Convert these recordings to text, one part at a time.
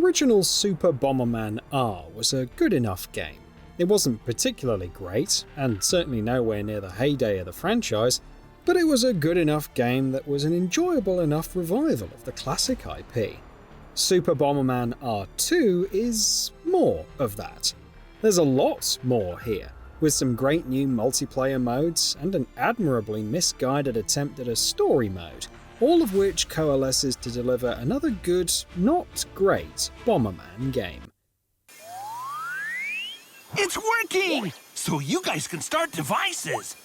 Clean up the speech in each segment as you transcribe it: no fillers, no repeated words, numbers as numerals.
original Super Bomberman R was a good enough game. It wasn't particularly great, and certainly nowhere near the heyday of the franchise, but it was a good enough game that was an enjoyable enough revival of the classic IP. Super Bomberman R2 is more of that. There's a lot more here, with some great new multiplayer modes and an admirably misguided attempt at a story mode, all of which coalesces to deliver another good, not great Bomberman game. It's working! So you guys can start devices!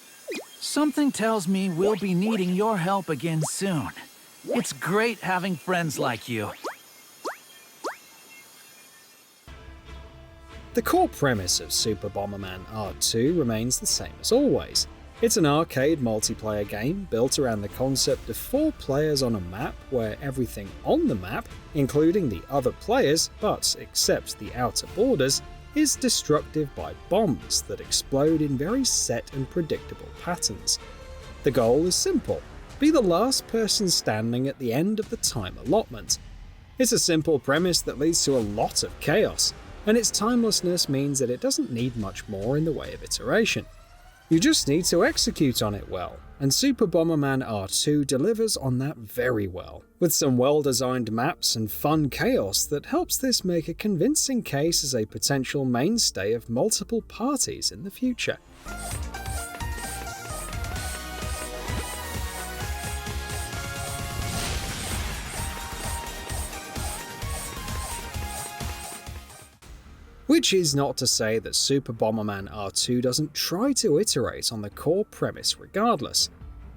Something tells me we'll be needing your help again soon. It's great having friends like you. The core premise of Super Bomberman R2 remains the same as always. It's an arcade multiplayer game built around the concept of 4 players on a map where everything on the map, including the other players, but except the outer borders, is destructive by bombs that explode in very set and predictable patterns. The goal is simple: be the last person standing at the end of the time allotment. It's a simple premise that leads to a lot of chaos, and its timelessness means that it doesn't need much more in the way of iteration. You just need to execute on it well, and Super Bomberman R2 delivers on that very well, with some well-designed maps and fun chaos that helps this make a convincing case as a potential mainstay of multiple parties in the future. Which is not to say that Super Bomberman R2 doesn't try to iterate on the core premise regardless.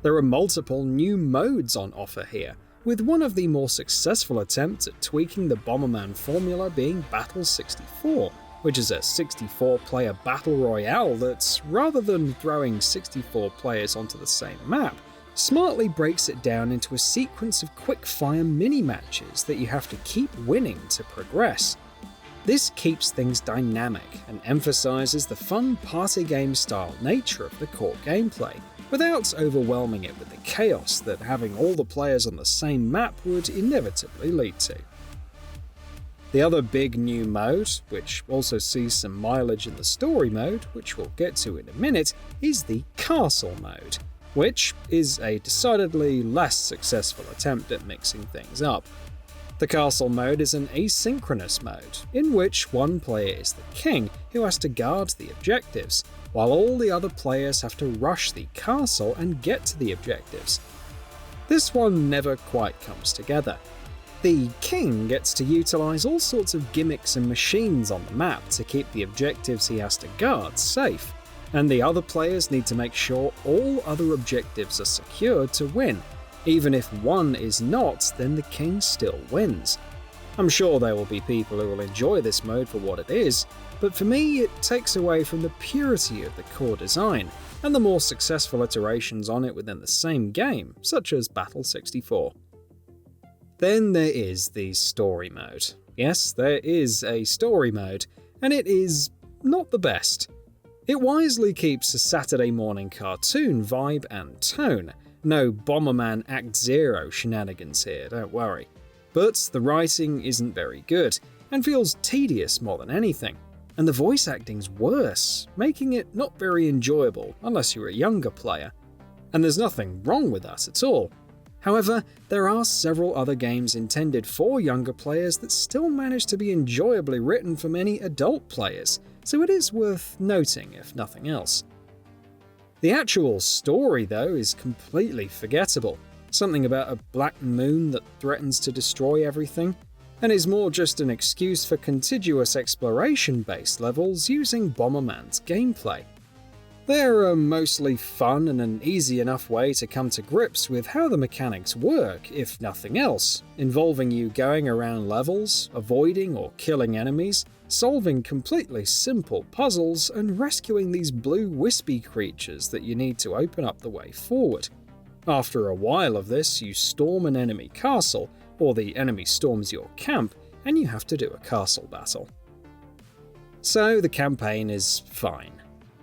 There are multiple new modes on offer here, with one of the more successful attempts at tweaking the Bomberman formula being Battle 64, which is a 64-player battle royale that, rather than throwing 64 players onto the same map, smartly breaks it down into a sequence of quick-fire mini-matches that you have to keep winning to progress. This keeps things dynamic and emphasizes the fun party game style nature of the core gameplay, without overwhelming it with the chaos that having all the players on the same map would inevitably lead to. The other big new mode, which also sees some mileage in the story mode, which we'll get to in a minute, is the castle mode, which is a decidedly less successful attempt at mixing things up. The castle mode is an asynchronous mode, in which one player is the king who has to guard the objectives, while all the other players have to rush the castle and get to the objectives. This one never quite comes together. The king gets to utilize all sorts of gimmicks and machines on the map to keep the objectives he has to guard safe, and the other players need to make sure all other objectives are secured to win. Even if one is not, then the king still wins. I'm sure there will be people who will enjoy this mode for what it is, but for me it takes away from the purity of the core design, and the more successful iterations on it within the same game, such as Battle 64. Then there is the story mode. Yes, there is a story mode, and it is not the best. It wisely keeps a Saturday morning cartoon vibe and tone. No Bomberman Act Zero shenanigans here, don't worry. But the writing isn't very good, and feels tedious more than anything. And the voice acting's worse, making it not very enjoyable unless you're a younger player. And there's nothing wrong with that at all. However, there are several other games intended for younger players that still manage to be enjoyably written for many adult players, so it is worth noting if nothing else. The actual story, though, is completely forgettable. Something about a black moon that threatens to destroy everything, and is more just an excuse for contiguous exploration-based levels using Bomberman's gameplay. They're mostly fun and an easy enough way to come to grips with how the mechanics work, if nothing else, involving you going around levels, avoiding or killing enemies, solving completely simple puzzles, and rescuing these blue wispy creatures that you need to open up the way forward. After a while of this, you storm an enemy castle, or the enemy storms your camp, and you have to do a castle battle. So the campaign is fine.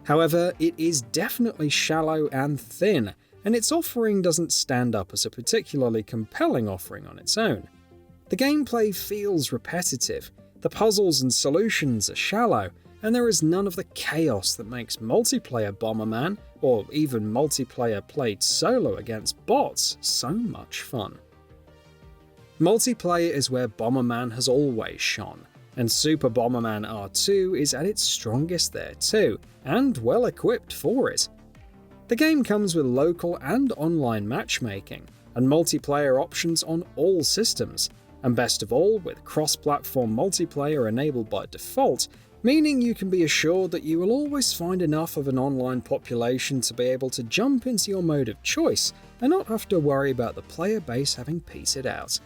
However, it is definitely shallow and thin, and its offering doesn't stand up as a particularly compelling offering on its own. The gameplay feels repetitive, the puzzles and solutions are shallow, and there is none of the chaos that makes multiplayer Bomberman, or even multiplayer played solo against bots, so much fun. Multiplayer is where Bomberman has always shone, and Super Bomberman R2 is at its strongest there too, and well equipped for it. The game comes with local and online matchmaking, and multiplayer options on all systems, and best of all, with cross-platform multiplayer enabled by default, meaning you can be assured that you will always find enough of an online population to be able to jump into your mode of choice and not have to worry about the player base having petered out.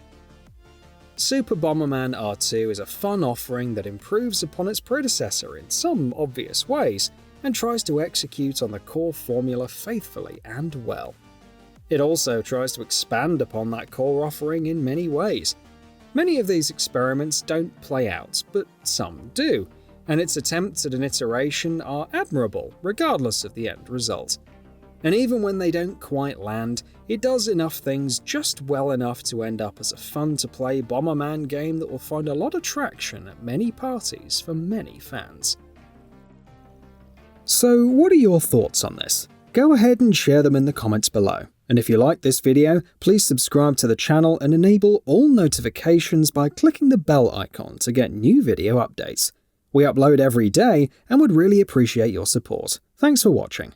Super Bomberman R2 is a fun offering that improves upon its predecessor in some obvious ways, and tries to execute on the core formula faithfully and well. It also tries to expand upon that core offering in many ways. Many of these experiments don't play out, but some do, and its attempts at an iteration are admirable regardless of the end result. And even when they don't quite land, it does enough things just well enough to end up as a fun-to-play Bomberman game that will find a lot of traction at many parties for many fans. So what are your thoughts on this? Go ahead and share them in the comments below. And if you like this video, please subscribe to the channel and enable all notifications by clicking the bell icon to get new video updates. We upload every day and would really appreciate your support. Thanks for watching.